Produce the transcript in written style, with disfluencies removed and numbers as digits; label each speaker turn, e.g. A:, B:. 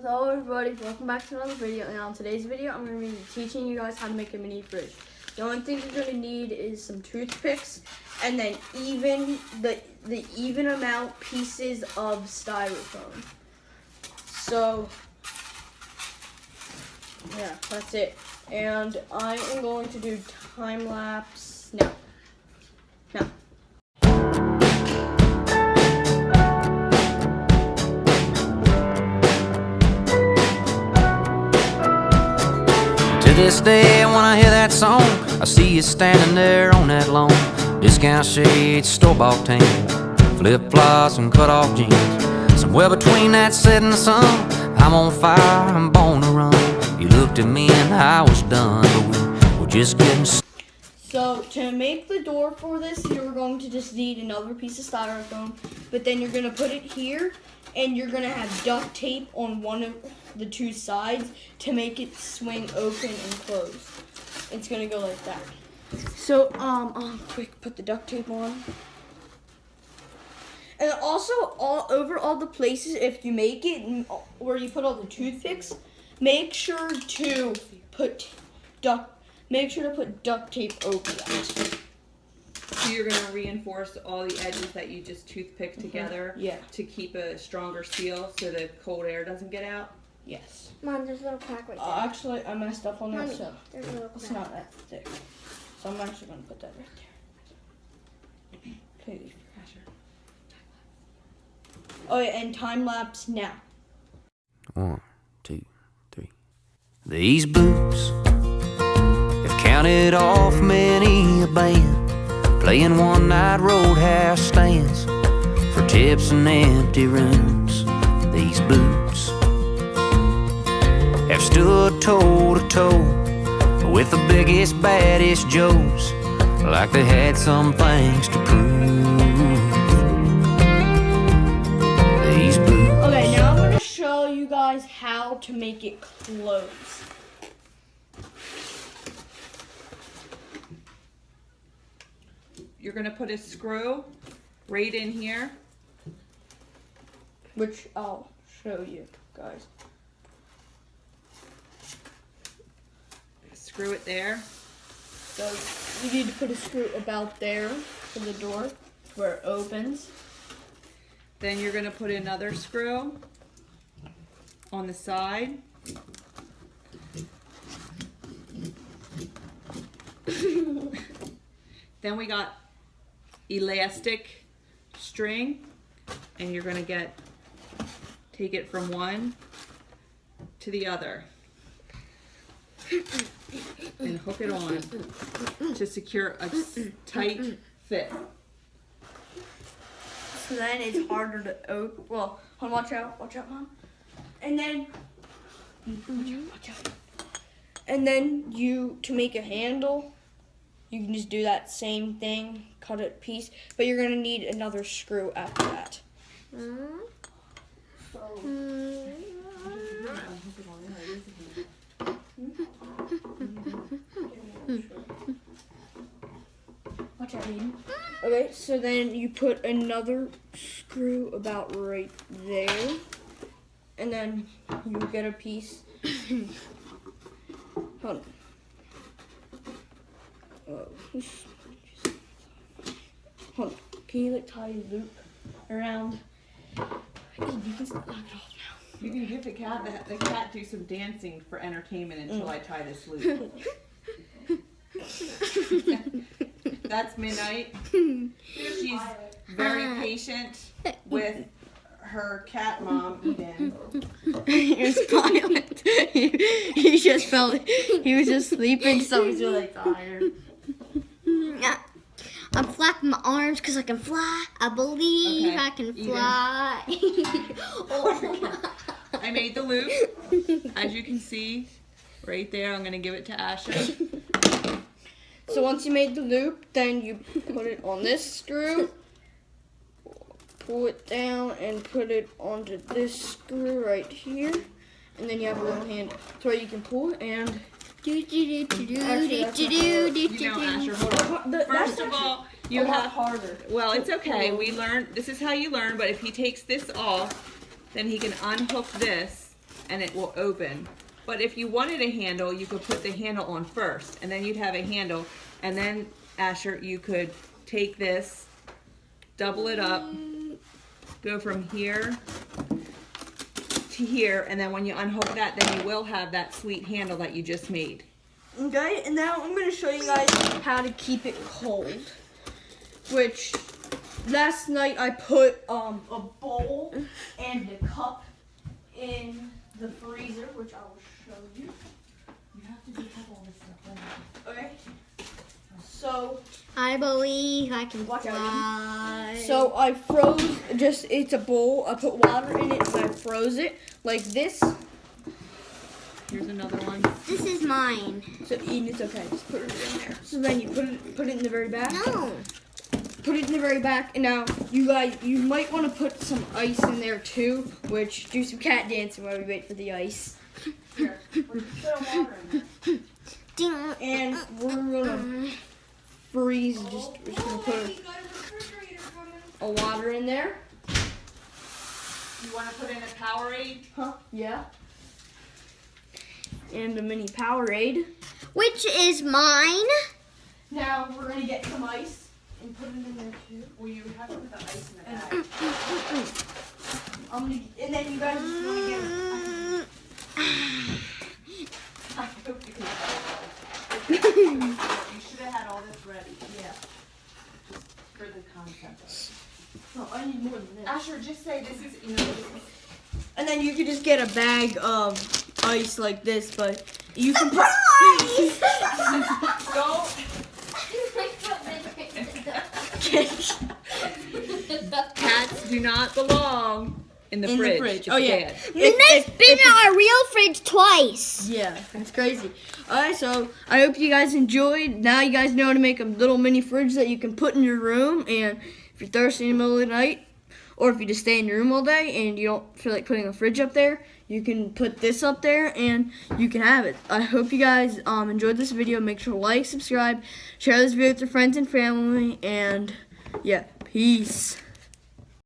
A: Hello everybody, welcome back to another video. And on today's video, I'm going to be teaching you guys how to make a mini fridge. The only thing you're going to need is some toothpicks and then the even amount pieces of styrofoam. So, yeah, that's it. And I am going to do time lapse now.
B: To this day, when I hear that song, I see you standing there on that lawn. Discount shades, store-bought tan, flip-flops and cut-off jeans. Somewhere between that setting sun, I'm on fire, I'm born to run. You looked at me and I was done, but we were just getting started.
A: So to make the door for this, you're going to just need another piece of styrofoam, but then you're going to put it here, and you're going to have duct tape on one of the two sides to make it swing open and close. It's going to go like that. So, quick, put the duct tape on. And also, over all the places, if you make it where you put all the toothpicks, make sure to put duct tape over that.
C: So you're going to reinforce all the edges that you just toothpicked together to keep a stronger seal so the cold air doesn't get out?
A: Yes.
D: Mom, there's a little crack right there.
A: Actually, I messed up on that,
D: Mommy,
A: so
D: there's a little crack.
A: it's not that thick. So I'm actually going to put that right there. Okay. Oh, yeah, and time lapse now.
B: 1, 2, 3. These boots have counted off many a band, playing one-night roadhouse stands for tips and empty rooms. These boots have stood toe-to-toe with the biggest, baddest Joes, like they had some things to prove. These boots.
A: Okay, now I'm going to show you guys how to make it close.
C: You're going to put a screw right in here.
A: Which I'll show you guys.
C: Screw it there.
A: So you need to put a screw about there for the door where it opens.
C: Then you're going to put another screw on the side. Then we got elastic string, and you're going to take it from one to the other and hook it on to secure a tight fit.
A: So then it's harder to open. Well, watch out, Mom. And then, watch out. And then to make a handle, you can just do that same thing, cut a piece, but you're gonna need another screw after that. Watch out, Aiden. Okay, so then you put another screw about right there, and then you get a piece. Hold on. Hold on. Can you tie a loop around? Aiden, you can knock it off now.
C: You can give the cat do some dancing for entertainment until I tie this loop. That's Midnight. She's very patient with her cat mom, Eden.
A: He was violent. He just felt he was just sleeping, so he's really tired.
D: I'm flapping my arms because I can fly. I believe
C: Okay,
D: I can
C: Eden.
D: fly. Oh.
C: I made the loop, as you can see, right there. I'm gonna give it to Asher.
A: So once you made the loop, then you put it on this screw, pull it down, and put it onto this screw right here, and then you have a little handle. So you can pull it and.
C: You know, Asher, hold on. First of all, you have
A: harder.
C: Well, it's okay. We learned. This is how you learn. But if he takes this off, then he can unhook this and it will open. But if you wanted a handle, you could put the handle on first, and then you'd have a handle. And then, Asher, you could take this, double it up, go from here to here, and then when you unhook that, then you will have that sweet handle that you just made.
A: Okay, and now I'm going to show you guys how to keep it cold. Which, last night I put a bowl and a cup in the freezer, which I will show you.
C: You have to have all this stuff.
A: Okay. So,
D: I believe I can
A: Watch out,
D: fly.
A: so I froze, it's a bowl, I put water in it and I froze it like this.
C: Here's another one.
D: This is mine.
A: So Eden, it's okay, just put it in there. So then you put it in the very back.
D: No.
A: Put it in the very back, and now you guys, you might want to put some ice in there too, which do some cat dancing while we wait for the ice.
C: Here, put some water in there.
D: Ding.
A: And we're gonna freeze. We're just gonna put a water in there.
C: You want to put in a Powerade?
A: Huh? Yeah. And a mini Powerade.
D: Which is mine.
A: Now we're gonna get some ice and put it in there too.
C: Well, you have to put the ice in the bag.
A: And then you guys just wanna get.
C: I hope you can You should have had all this ready.
A: Yeah.
C: For the concept of it.
A: Oh, I need more than this.
C: Asher, just say this is, this is.
A: And then you could just get a bag of ice like this, but you can put.
C: Go. Cats do not belong in the
A: In the
C: fridge.
A: fridge.
C: It's
A: Oh, yeah.
C: bad.
D: Minna's been in our real fridge twice.
A: Yeah, it's crazy. Alright, so I hope you guys enjoyed. Now you guys know how to make a little mini fridge that you can put in your room, and if you're thirsty in the middle of the night, or if you just stay in your room all day and you don't feel like putting a fridge up there, you can put this up there and you can have it. I hope you guys enjoyed this video. Make sure to like, subscribe, share this video with your friends and family, and yeah, peace.